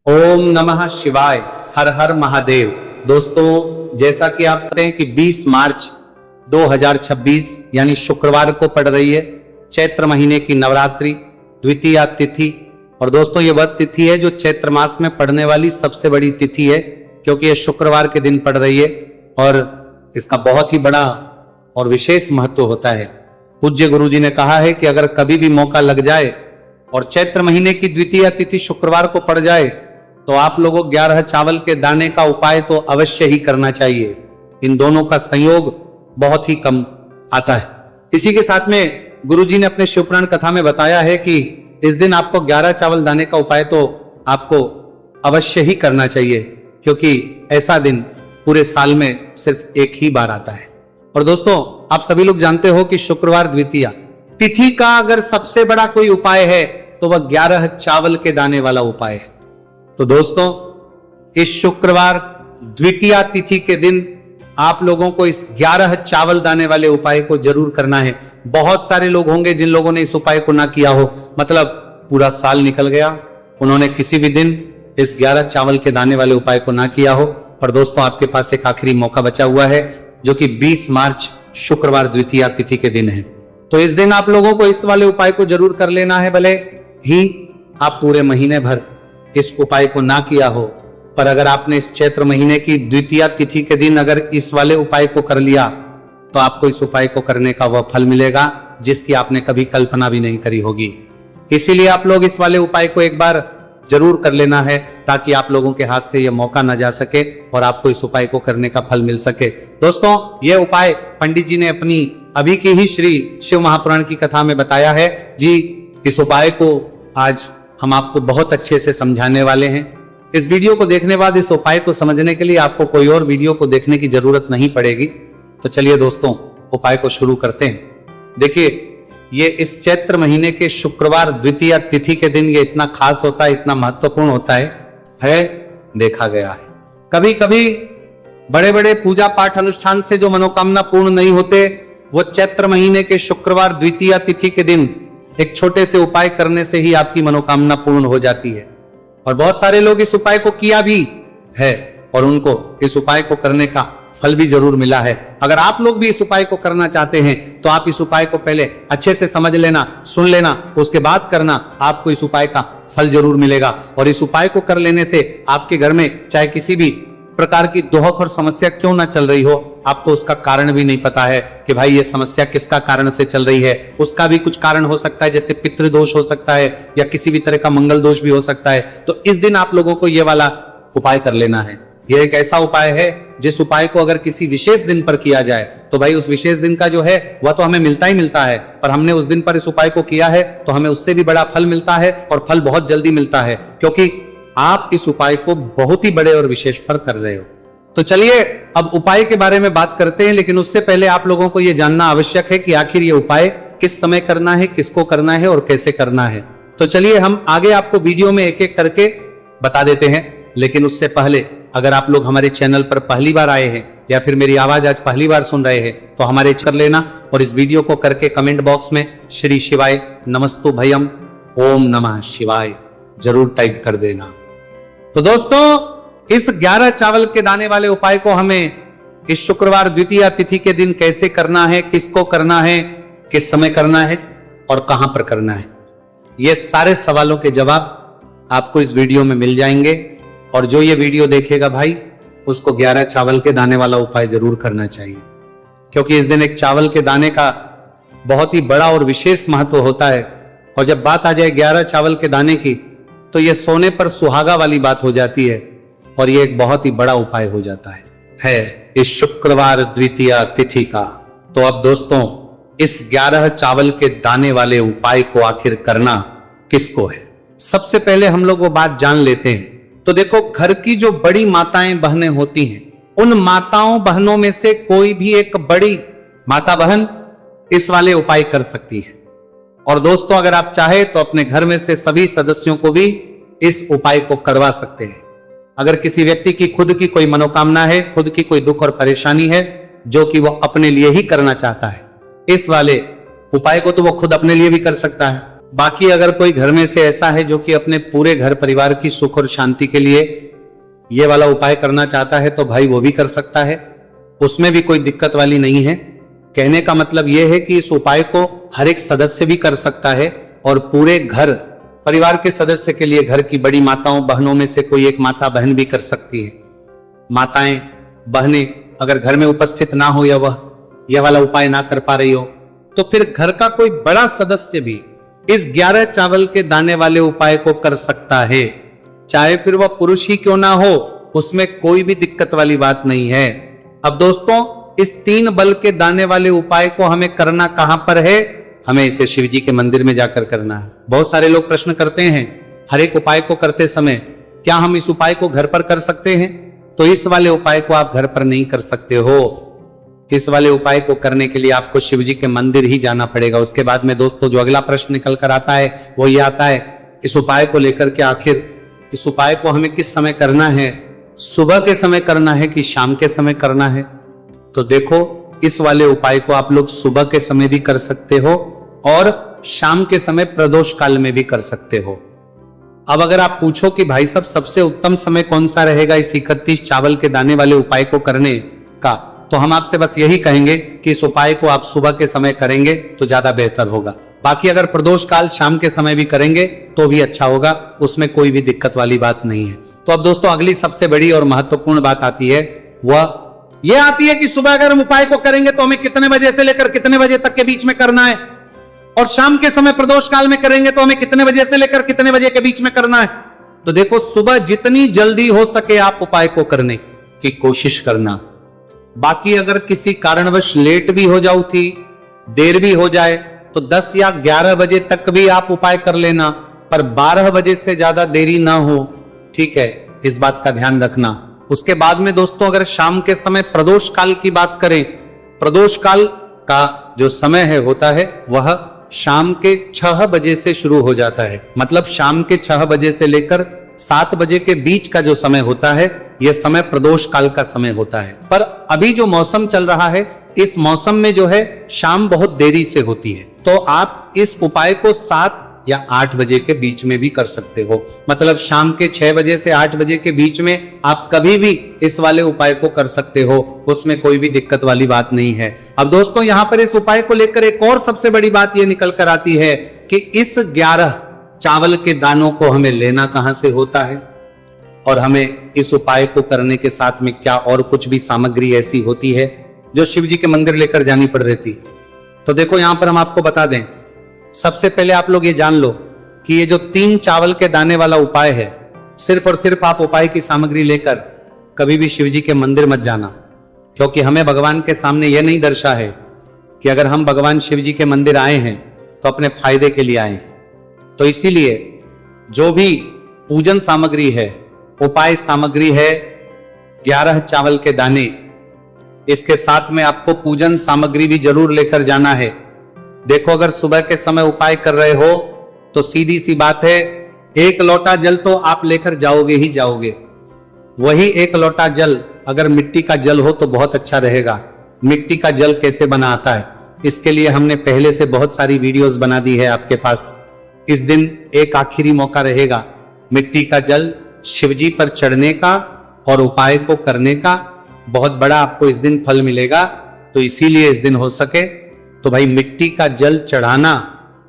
ओम नमः शिवाय। हर हर महादेव। दोस्तों, जैसा कि आप सकते हैं कि 20 मार्च 2026 यानी शुक्रवार को पड़ रही है चैत्र महीने की नवरात्रि द्वितीया तिथि। और दोस्तों, ये वह तिथि है जो चैत्र मास में पड़ने वाली सबसे बड़ी तिथि है, क्योंकि ये शुक्रवार के दिन पड़ रही है और इसका बहुत ही बड़ा और विशेष महत्व होता है। पूज्य गुरु जी ने कहा है कि अगर कभी भी मौका लग जाए और चैत्र महीने की द्वितीया तिथि शुक्रवार को पड़ जाए तो आप लोगों 11 चावल के दाने का उपाय तो अवश्य ही करना चाहिए। इन दोनों का संयोग बहुत ही कम आता है। इसी के साथ में गुरुजी ने अपने शिवपुराण कथा में बताया है कि इस दिन आपको 11 चावल दाने का उपाय तो आपको अवश्य ही करना चाहिए, क्योंकि ऐसा दिन पूरे साल में सिर्फ एक ही बार आता है। और दोस्तों, आप सभी लोग जानते हो कि शुक्रवार द्वितीया तिथि का अगर सबसे बड़ा कोई उपाय है तो वह 11 चावल के दाने वाला उपाय है। तो दोस्तों, इस शुक्रवार द्वितीया तिथि के दिन आप लोगों को इस 11 चावल दाने वाले उपाय को जरूर करना है। बहुत सारे लोग होंगे जिन लोगों ने इस उपाय को ना किया हो, मतलब पूरा साल निकल गया, उन्होंने किसी भी दिन इस 11 चावल के दाने वाले उपाय को ना किया हो। पर दोस्तों, आपके पास एक आखिरी मौका बचा हुआ है, जो कि 20 मार्च शुक्रवार द्वितीया तिथि के दिन है। तो इस दिन आप लोगों को इस वाले उपाय को जरूर कर लेना है। भले ही आप पूरे महीने भर इस उपाय को ना किया हो, पर अगर आपने इस चैत्र महीने की द्वितीया तिथि के दिन अगर इस वाले उपाय को कर लिया तो आपको इस उपाय को करने का वह फल मिलेगा जिसकी आपने कभी कल्पना भी नहीं करी होगी। इसीलिए आप लोग इस वाले उपाय को एक बार जरूर कर लेना है, ताकि आप लोगों के हाथ से यह मौका ना जा सके और आपको इस उपाय को करने का फल मिल सके। दोस्तों, यह उपाय पंडित जी ने अपनी अभी की ही श्री शिव महापुराण की कथा में बताया है जी। इस उपाय को आज हम आपको बहुत अच्छे से समझाने वाले हैं। इस वीडियो को देखने बाद इस उपाय को समझने के लिए आपको कोई और वीडियो को देखने की जरूरत नहीं पड़ेगी। तो चलिए दोस्तों, उपाय को शुरू करते हैं। देखिए, ये इस चैत्र महीने के शुक्रवार द्वितीया तिथि के दिन ये इतना खास होता है, इतना महत्वपूर्ण होता है देखा गया है। कभी कभी बड़े बड़े पूजा पाठ अनुष्ठान से जो मनोकामना पूर्ण नहीं होते, वो चैत्र महीने के शुक्रवार द्वितीया तिथि के दिन एक छोटे से उपाय करने से ही आपकी मनोकामना पूर्ण हो जाती है। और बहुत सारे लोग इस उपाय को किया भी है और उनको इस उपाय को करने का फल भी जरूर मिला है। अगर आप लोग भी इस उपाय को करना चाहते हैं तो आप इस उपाय को पहले अच्छे से समझ लेना, सुन लेना, उसके बाद करना। आपको इस उपाय का फल जरूर मिलेगा। और इस उपाय को कर लेने से आपके घर में चाहे किसी भी प्रकार की दुख और समस्या क्यों ना चल रही हो, आपको उसका कारण भी नहीं पता है कि भाई ये समस्या किसका कारण से चल रही है, उसका भी कुछ कारण हो सकता है, जैसे पितृदोष हो सकता है या किसी भी तरह का मंगल दोष भी हो सकता है। तो इस दिन आप लोगों को ये वाला उपाय कर लेना है। यह एक ऐसा उपाय है जिस उपाय को अगर किसी विशेष दिन पर किया जाए तो भाई उस विशेष दिन का जो है वह तो हमें मिलता ही मिलता है, पर हमने उस दिन पर इस उपाय को किया है तो हमें उससे भी बड़ा फल मिलता है, और फल बहुत जल्दी मिलता है, क्योंकि आप इस उपाय को बहुत ही बड़े और विशेष पर कर रहे हो। तो चलिए अब उपाय के बारे में बात करते हैं, लेकिन उससे पहले आप लोगों को यह जानना आवश्यक है कि आखिर ये उपाय किस समय करना है, किसको करना है और कैसे करना है। तो चलिए हम आगे आपको वीडियो में एक एक करके बता देते हैं। लेकिन उससे पहले अगर आप लोग हमारे चैनल पर पहली बार आए हैं या फिर मेरी आवाज आज पहली बार सुन रहे हैं तो हमारे कर लेना, और इस वीडियो को करके कमेंट बॉक्स में श्री शिवाय नमस्तु भयम ओम नमः शिवाय जरूर टाइप कर देना। तो दोस्तों, इस 11 चावल के दाने वाले उपाय को हमें इस शुक्रवार द्वितीया तिथि के दिन कैसे करना है, किसको करना है, किस समय करना है और कहां पर करना है, ये सारे सवालों के जवाब आपको इस वीडियो में मिल जाएंगे। और जो ये वीडियो देखेगा भाई, उसको 11 चावल के दाने वाला उपाय जरूर करना चाहिए, क्योंकि इस दिन एक चावल के दाने का बहुत ही बड़ा और विशेष महत्व होता है। और जब बात आ जाए 11 चावल के दाने की, तो यह सोने पर सुहागा वाली बात हो जाती है और यह एक बहुत ही बड़ा उपाय हो जाता है इस शुक्रवार द्वितीया तिथि का। तो अब दोस्तों, इस 11 चावल के दाने वाले उपाय को आखिर करना किसको है, सबसे पहले हम लोग वो बात जान लेते हैं। तो देखो, घर की जो बड़ी माताएं बहनें होती हैं, उन माताओं बहनों में से कोई भी एक बड़ी माता बहन इस वाले उपाय कर सकती है। और दोस्तों, अगर आप चाहे तो अपने घर में से सभी सदस्यों को भी इस उपाय को करवा सकते हैं। अगर किसी व्यक्ति की खुद की कोई मनोकामना है, खुद की कोई दुख और परेशानी है जो कि वो अपने लिए ही करना चाहता है, इस वाले उपाय को तो वो खुद अपने लिए भी कर सकता है, बाकी अगर कोई घर में से ऐसा है जो कि अपने पूरे घर परिवार की सुख और शांति के लिए ये वाला उपाय करना चाहता है तो भाई वो भी कर सकता है, उसमें भी कोई दिक्कत वाली नहीं है। कहने का मतलब यह है कि इस उपाय को हर एक सदस्य भी कर सकता है और पूरे घर परिवार के सदस्य के लिए घर की बड़ी माताओं बहनों में से कोई एक माता बहन भी कर सकती है। माताएं बहनें अगर घर में उपस्थित ना हो या वह यह वाला उपाय ना कर पा रही हो तो फिर घर का कोई बड़ा सदस्य भी इस 11 चावल के दाने वाले उपाय को कर सकता है, चाहे फिर वह पुरुष ही क्यों ना हो, उसमें कोई भी दिक्कत वाली बात नहीं है। अब दोस्तों इस 3 बल के दाने वाले उपाय को हमें करना कहां पर है? हमें इसे शिव जी के मंदिर में जाकर करना है। बहुत सारे लोग प्रश्न करते हैं हर एक उपाय को करते समय क्या हम इस उपाय को घर पर कर सकते हैं? तो इस वाले उपाय को आप घर पर नहीं कर सकते हो। इस वाले उपाय को करने के लिए आपको शिव जी के मंदिर ही जाना पड़ेगा। उसके बाद में दोस्तों जो अगला प्रश्न निकल कर आता है वो ये आता है इस उपाय को लेकर के आखिर इस उपाय को हमें किस समय करना है? सुबह के समय करना है कि शाम के समय करना है? तो देखो इस वाले उपाय को आप लोग सुबह के समय भी कर सकते हो और शाम के समय प्रदोष काल में भी कर सकते हो। अब अगर आप पूछो कि भाई साहब सबसे उत्तम समय कौन सा रहेगा इस 31 चावल के दाने वाले उपाय को करने का, तो हम आपसे बस यही कहेंगे कि इस उपाय को आप सुबह के समय करेंगे तो ज्यादा बेहतर होगा। बाकी अगर प्रदोष काल शाम के समय भी करेंगे तो भी अच्छा होगा, उसमें कोई भी दिक्कत वाली बात नहीं है। तो अब दोस्तों अगली सबसे बड़ी और महत्वपूर्ण बात आती है, वह यह आती है कि सुबह अगर हम उपाय को करेंगे तो हमें कितने बजे से लेकर कितने बजे तक के बीच में करना है, और शाम के समय प्रदोष काल में करेंगे तो हमें कितने बजे से लेकर कितने बजे के बीच में करना है। तो देखो सुबह जितनी जल्दी हो सके आप उपाय को करने की कोशिश करना। बाकी अगर किसी कारणवश लेट भी हो जाओ थी, देर भी हो जाए तो 10 या 11 बजे तक भी आप उपाय कर लेना, पर 12 बजे से ज्यादा देरी ना हो, ठीक है, इस बात का ध्यान रखना। उसके बाद में दोस्तों अगर शाम के समय प्रदोष काल की बात करें, प्रदोष काल का जो समय है होता है वह शाम के 6 बजे से शुरू हो जाता है। मतलब शाम के 6 बजे से लेकर 7 बजे के बीच का जो समय होता है यह समय प्रदोष काल का समय होता है। पर अभी जो मौसम चल रहा है इस मौसम में जो है शाम बहुत देरी से होती है, तो आप इस उपाय को 7 या 8 बजे के बीच में भी कर सकते हो। मतलब शाम के 6 बजे से 8 बजे के बीच में आप कभी भी इस वाले उपाय को कर सकते हो, उसमें कोई भी दिक्कत वाली बात नहीं है। अब दोस्तों यहां पर इस उपाय को लेकर एक और सबसे बड़ी बात यह निकल कर आती है कि इस 11 चावल के दानों को हमें लेना कहां से होता है और हमें इस उपाय को करने के साथ में क्या और कुछ भी सामग्री ऐसी होती है जो शिव जी के मंदिर लेकर जानी पड़ रही थी। तो देखो यहां पर हम आपको बता दें, सबसे पहले आप लोग ये जान लो कि ये जो 3 चावल के दाने वाला उपाय है, सिर्फ और सिर्फ आप उपाय की सामग्री लेकर कभी भी शिव जी के मंदिर मत जाना, क्योंकि हमें भगवान के सामने यह नहीं दर्शा है कि अगर हम भगवान शिव जी के मंदिर आए हैं तो अपने फायदे के लिए आए हैं। तो इसीलिए जो भी पूजन सामग्री है, उपाय सामग्री है, 11 चावल के दाने, इसके साथ में आपको पूजन सामग्री भी जरूर लेकर जाना है। देखो अगर सुबह के समय उपाय कर रहे हो तो सीधी सी बात है 1 लोटा जल तो आप लेकर जाओगे ही जाओगे। वही 1 लोटा जल अगर मिट्टी का जल हो तो बहुत अच्छा रहेगा। मिट्टी का जल कैसे बना आता है इसके लिए हमने पहले से बहुत सारी वीडियोस बना दी है आपके पास। इस दिन एक आखिरी मौका रहेगा मिट्टी का जल शिवजी पर चढ़ने का और उपाय को करने का, बहुत बड़ा आपको इस दिन फल मिलेगा। तो इसीलिए इस दिन हो सके तो भाई मिट्टी का जल चढ़ाना,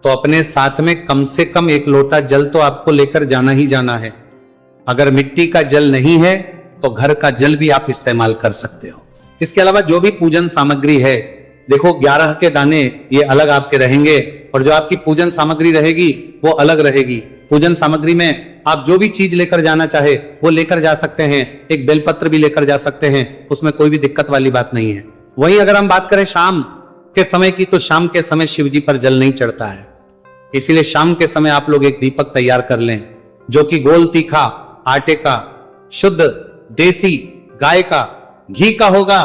तो अपने साथ में कम से कम 1 लोटा जल तो आपको लेकर जाना ही जाना है। अगर मिट्टी का जल नहीं है तो घर का जल भी आप इस्तेमाल कर सकते हो। इसके अलावा जो भी पूजन सामग्री है, देखो 11 के दाने ये अलग आपके रहेंगे और जो आपकी पूजन सामग्री रहेगी वो अलग रहेगी। पूजन सामग्री में आप जो भी चीज लेकर जाना चाहे वो लेकर जा सकते हैं। एक बेलपत्र भी लेकर जा सकते हैं, उसमें कोई भी दिक्कत वाली बात नहीं है। वहीं अगर हम बात करें शाम के समय की, तो शाम के समय शिव जी पर जल नहीं चढ़ता है, इसीलिए शाम के समय आप लोग एक दीपक तैयार कर लें जो कि गोल तीखा आटे का, शुद्ध देसी गाय का घी का होगा,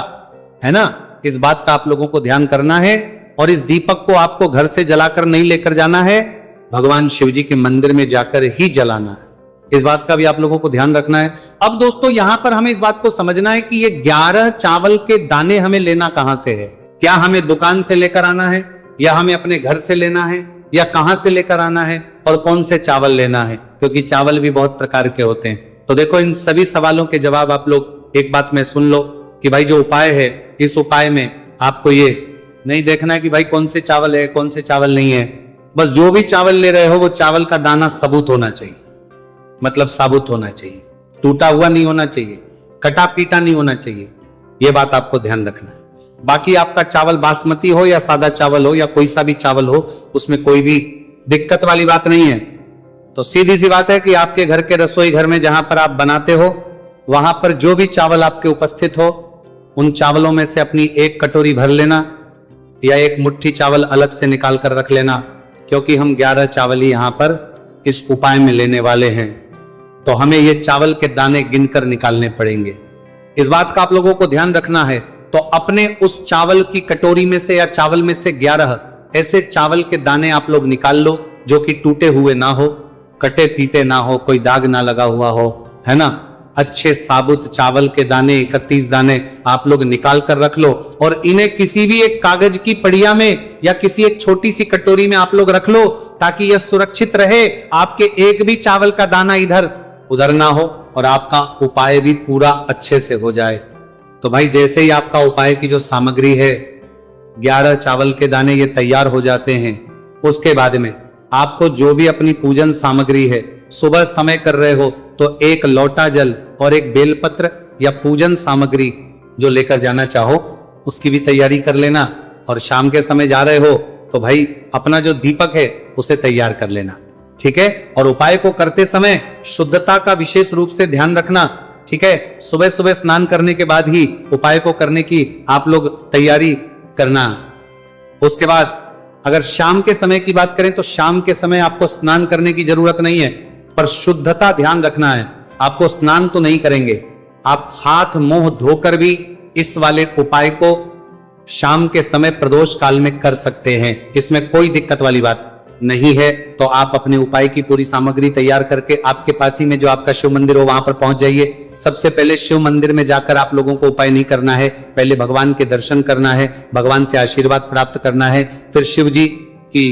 है ना। इस बात का आप लोगों को ध्यान करना है और इस दीपक को आपको घर से जलाकर नहीं लेकर जाना है, भगवान शिव जी के मंदिर में जाकर ही जलाना है। इस बात का भी आप लोगों को ध्यान रखना है। अब दोस्तों यहां पर हमें इस बात को समझना है कि ये 11 चावल के दाने हमें लेना कहां से है। क्या हमें दुकान से लेकर आना है या हमें अपने घर से लेना है या कहां से लेकर आना है और कौन से चावल लेना है, क्योंकि चावल भी बहुत प्रकार के होते हैं। तो देखो, इन सभी सवालों के जवाब आप लोग एक बात में सुन लो कि भाई जो उपाय है, इस उपाय में आपको ये नहीं देखना है कि भाई कौन से चावल है कौन से चावल नहीं है। बस जो भी चावल ले रहे हो वो चावल का दाना सबूत होना चाहिए, मतलब साबुत होना चाहिए, टूटा हुआ नहीं होना चाहिए, कटा पीटा नहीं होना चाहिए। ये बात आपको ध्यान रखना है। बाकी आपका चावल बासमती हो या सादा चावल हो या कोई सा भी चावल हो, उसमें कोई भी दिक्कत वाली बात नहीं है। तो सीधी सी बात है कि आपके घर के रसोई घर में जहां पर आप बनाते हो, वहां पर जो भी चावल आपके उपस्थित हो, उन चावलों में से अपनी एक कटोरी भर लेना या एक मुट्ठी चावल अलग से निकाल कर रख लेना, क्योंकि हम 11 चावल ही यहां पर इस उपाय में लेने वाले हैं। तो हमें ये चावल के दाने गिनकर निकालने पड़ेंगे। इस बात का आप लोगों को ध्यान रखना है। तो अपने उस चावल की कटोरी में से या चावल में से 11 ऐसे चावल के दाने आप लोग निकाल लो जो कि टूटे हुए ना हो, कटे पीटे ना हो, कोई दाग ना लगा हुआ हो, है ना। अच्छे साबुत चावल के दाने 31 दाने आप लोग निकाल कर रख लो और इन्हें किसी भी एक कागज की पड़िया में या किसी एक छोटी सी कटोरी में आप लोग रख लो, ताकि यह सुरक्षित रहे, आपके एक भी चावल का दाना इधर उधर ना हो और आपका उपाय भी पूरा अच्छे से हो जाए। तो भाई जैसे ही आपका उपाय की जो सामग्री है, 11 चावल के दाने ये तैयार हो जाते हैं, उसके बाद में आपको जो भी अपनी पूजन सामग्री है, सुबह समय कर रहे हो तो एक लोटा जल और एक बेलपत्र या पूजन सामग्री जो लेकर जाना चाहो उसकी भी तैयारी कर लेना। और शाम के समय जा रहे हो तो भाई अपना जो दीपक है उसे तैयार कर लेना, ठीक है। और उपाय को करते समय शुद्धता का विशेष रूप से ध्यान रखना, ठीक है। सुबह सुबह स्नान करने के बाद ही उपाय को करने की आप लोग तैयारी करना। उसके बाद अगर शाम के समय की बात करें तो शाम के समय आपको स्नान करने की जरूरत नहीं है, पर शुद्धता ध्यान रखना है। आपको स्नान तो नहीं करेंगे, आप हाथ मुंह धोकर भी इस वाले उपाय को शाम के समय प्रदोष काल में कर सकते हैं, इसमें कोई दिक्कत वाली बात नहीं है। तो आप अपने उपाय की पूरी सामग्री तैयार करके आपके पास ही में जो आपका शिव मंदिर हो वहां पर पहुंच जाइए। सबसे पहले शिव मंदिर में जाकर आप लोगों को उपाय नहीं करना है, पहले भगवान के दर्शन करना है, भगवान से आशीर्वाद प्राप्त करना है, फिर शिव जी की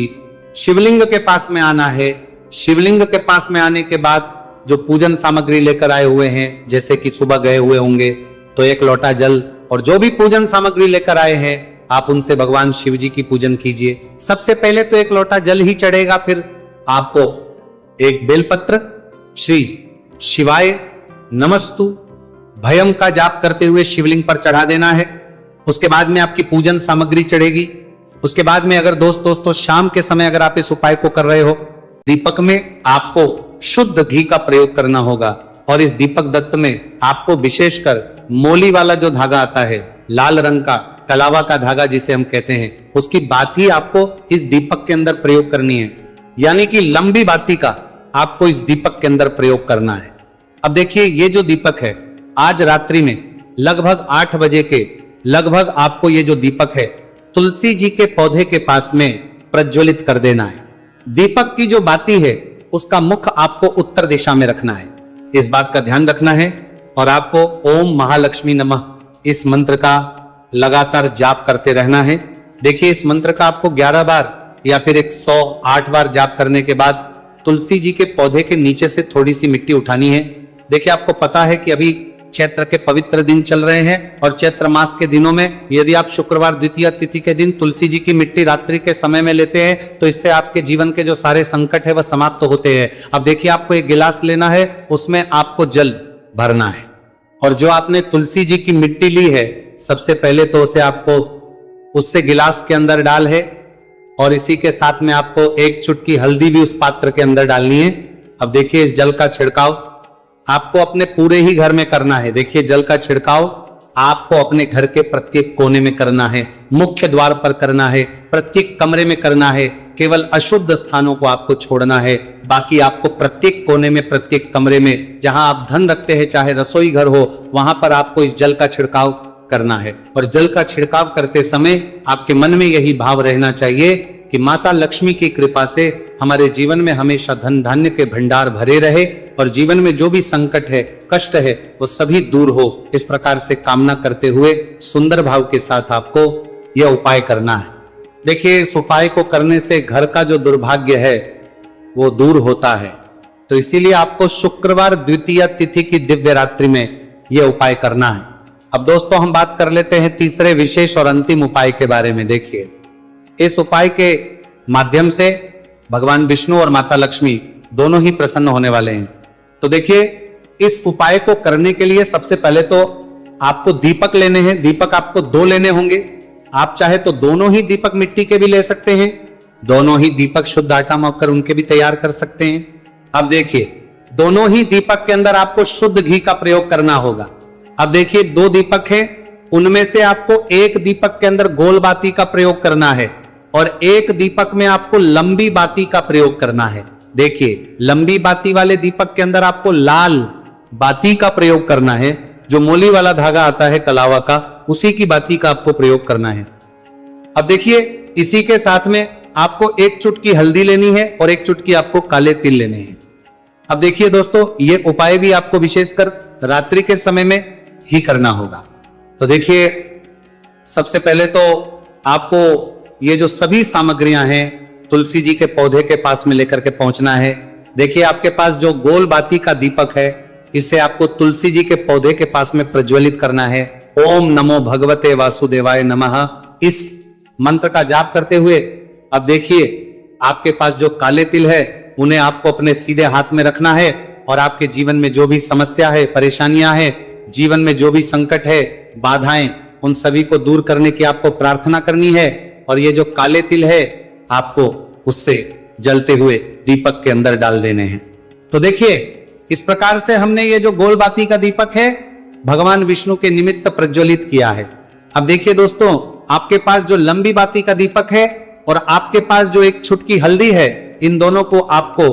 शिवलिंग के पास में आना है। शिवलिंग के पास में आने के बाद जो पूजन सामग्री लेकर आए हुए हैं, जैसे कि सुबह गए हुए होंगे तो एक लोटा जल और जो भी पूजन सामग्री लेकर आए हैं आप उनसे भगवान शिव जी की पूजन कीजिए। सबसे पहले तो एक लोटा जल ही चढ़ेगा, फिर आपको एक बेलपत्र श्री शिवाय नमस्तु भयम का जाप करते हुए शिवलिंग पर चढ़ा देना है। उसके बाद में आपकी पूजन सामग्री चढ़ेगी। उसके बाद में अगर दोस्तों शाम के समय अगर आप इस उपाय को कर रहे हो, दीपक में आपको शुद्ध घी का प्रयोग करना होगा और इस दीपक दत्त में आपको विशेषकर मोली वाला जो धागा आता है, लाल रंग का कलावा का धागा जिसे हम कहते हैं, उसकी बाती आपको इस दीपक के अंदर प्रयोग करनी है, यानी कि लंबी बाती का आपको इस दीपक के अंदर प्रयोग करना है। अब देखिए, ये जो दीपक है आज रात्रि में लगभग 8 बजे के लगभग आपको ये जो दीपक है तुलसी जी के पौधे के पास में प्रज्वलित कर देना है। दीपक की जो बाती है उसका मुख आपको उत्तर दिशा में रखना है, इस बात का ध्यान रखना है। और आपको ओम महालक्ष्मी नमः इस मंत्र का लगातार जाप करते रहना है। देखिए, इस मंत्र का आपको 11 बार या फिर 108 बार जाप करने के बाद तुलसी जी के पौधे के नीचे से थोड़ी सी मिट्टी उठानी है। देखिए, आपको पता है कि अभी चैत्र के पवित्र दिन चल रहे हैं और चैत्र मास के दिनों में यदि आप शुक्रवार द्वितीय तिथि के दिन तुलसी जी की मिट्टी रात्रि के समय में लेते हैं तो इससे आपके जीवन के जो सारे संकट है वह समाप्त होते हैं। अब देखिए, आपको एक गिलास लेना है, उसमें आपको जल भरना है और जो आपने तुलसी जी की मिट्टी ली है सबसे पहले तो उसे आपको उससे गिलास के अंदर डाल है और इसी के साथ में आपको एक चुटकी हल्दी भी उस पात्र के अंदर डालनी है। अब देखिए, इस जल का छिड़काव आपको अपने पूरे ही घर में करना है। देखिए, जल का छिड़काव आपको अपने घर के प्रत्येक कोने में करना है, मुख्य द्वार पर करना है, प्रत्येक कमरे में करना है, केवल अशुद्ध स्थानों को आपको छोड़ना है। बाकी आपको प्रत्येक कोने में प्रत्येक कमरे में जहां आप धन रखते हैं, चाहे रसोई घर हो, वहां पर आपको इस जल का छिड़काव करना है। और जल का छिड़काव करते समय आपके मन में यही भाव रहना चाहिए कि माता लक्ष्मी की कृपा से हमारे जीवन में हमेशा धन धान्य के भंडार भरे रहे और जीवन में जो भी संकट है, कष्ट है, वो सभी दूर हो। इस प्रकार से कामना करते हुए सुंदर भाव के साथ आपको यह उपाय करना है। देखिए, इस उपाय को करने से घर का जो दुर्भाग्य है वो दूर होता है। तो इसीलिए आपको शुक्रवार द्वितीया तिथि की दिव्य रात्रि में यह उपाय करना है। अब दोस्तों हम बात कर लेते हैं तीसरे विशेष और अंतिम उपाय के बारे में। देखिए, इस उपाय के माध्यम से भगवान विष्णु और माता लक्ष्मी दोनों ही प्रसन्न होने वाले हैं। तो देखिए, इस उपाय को करने के लिए सबसे पहले तो आपको दीपक लेने हैं। दीपक आपको 2 लेने होंगे। आप चाहे तो दोनों ही दीपक मिट्टी के भी ले सकते हैं, दोनों ही दीपक शुद्ध आटा मौकर उनके भी तैयार कर सकते हैं। अब देखिए, दोनों ही दीपक के अंदर आपको शुद्ध घी का प्रयोग करना होगा। अब देखिए, 2 दीपक हैं, उनमें से आपको एक दीपक के अंदर गोल बाती का प्रयोग करना है और एक दीपक में आपको लंबी बाती का प्रयोग करना है। देखिए, लंबी बाती वाले दीपक के अंदर आपको लाल बाती का प्रयोग करना है, जो मोली वाला धागा आता है कलावा का, उसी की बाती का आपको प्रयोग करना है। अब देखिए, इसी के साथ में आपको 1 चुटकी हल्दी लेनी है और 1 चुटकी आपको काले तिल लेने हैं। अब देखिए दोस्तों, ये उपाय भी आपको विशेषकर रात्रि के समय में ही करना होगा। तो देखिए, सबसे पहले तो आपको ये जो सभी सामग्रियां हैं तुलसी जी के पौधे के पास में लेकर के पहुंचना है। देखिए, आपके पास जो गोल बाती का दीपक है, इसे आपको तुलसी जी के पौधे के पास में प्रज्वलित करना है। ओम नमो भगवते वासुदेवाय नमः, इस मंत्र का जाप करते हुए अब देखिए, आपके पास जो काले तिल है उन्हें आपको अपने सीधे हाथ में रखना है और आपके जीवन में जो भी समस्या है, परेशानियां हैं, जीवन में जो भी संकट है, बाधाएं, उन सभी को दूर करने की आपको प्रार्थना करनी है। और ये जो काले तिल है आपको उससे जलते हुए दीपक के अंदर डाल देने हैं। तो देखिए, इस प्रकार से हमने ये जो गोल बाती का दीपक है भगवान विष्णु के निमित्त प्रज्वलित किया है। अब देखिए दोस्तों, आपके पास जो लंबी बाती का दीपक है और आपके पास जो 1 चुटकी हल्दी है, इन दोनों को आपको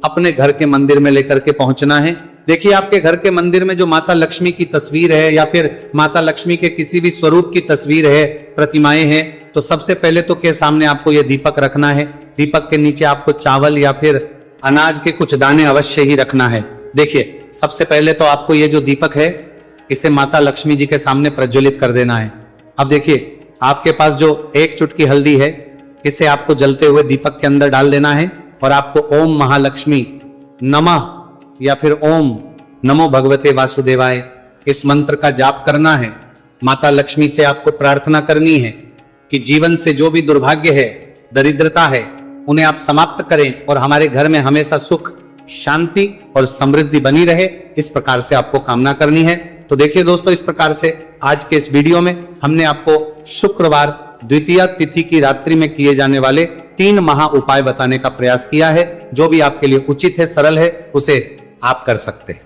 अपने घर के मंदिर में लेकर के पहुंचना है। देखिए, आपके घर के मंदिर में जो माता लक्ष्मी की तस्वीर है या फिर माता लक्ष्मी के किसी भी स्वरूप की तस्वीर है, प्रतिमाएं हैं, तो सबसे पहले तो के सामने आपको यह दीपक रखना है। दीपक के नीचे आपको चावल या फिर अनाज के कुछ दाने अवश्य ही रखना है। देखिए, सबसे पहले तो आपको ये जो दीपक है इसे माता लक्ष्मी जी के सामने प्रज्वलित कर देना है। अब देखिए, आपके पास जो 1 चुटकी हल्दी है, इसे आपको जलते हुए दीपक के अंदर डाल देना है और आपको ओम महालक्ष्मी नमः या फिर ओम नमो भगवते वासुदेवाय इस मंत्र का जाप करना है। माता लक्ष्मी से आपको प्रार्थना करनी है कि जीवन से जो भी दुर्भाग्य है, दरिद्रता है, उन्हें आप समाप्त करें और हमारे घर में हमेशा सुख, शांति और समृद्धि बनी रहे। इस प्रकार से आपको कामना करनी है। तो देखिए दोस्तों, इस प्रकार से आज के इस वीडियो में हमने आपको शुक्रवार द्वितीया तिथि की रात्रि में किए जाने वाले 3 महा उपाय बताने का प्रयास किया है। जो भी आपके लिए उचित है, सरल है, उसे आप कर सकते हैं।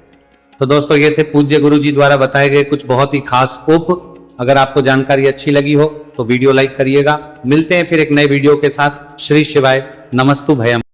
तो दोस्तों, ये थे पूज्य गुरु जी द्वारा बताए गए कुछ बहुत ही खास उप। अगर आपको जानकारी अच्छी लगी हो तो वीडियो लाइक करिएगा। मिलते हैं फिर एक नए वीडियो के साथ। श्री शिवाय, नमस्तु भयम।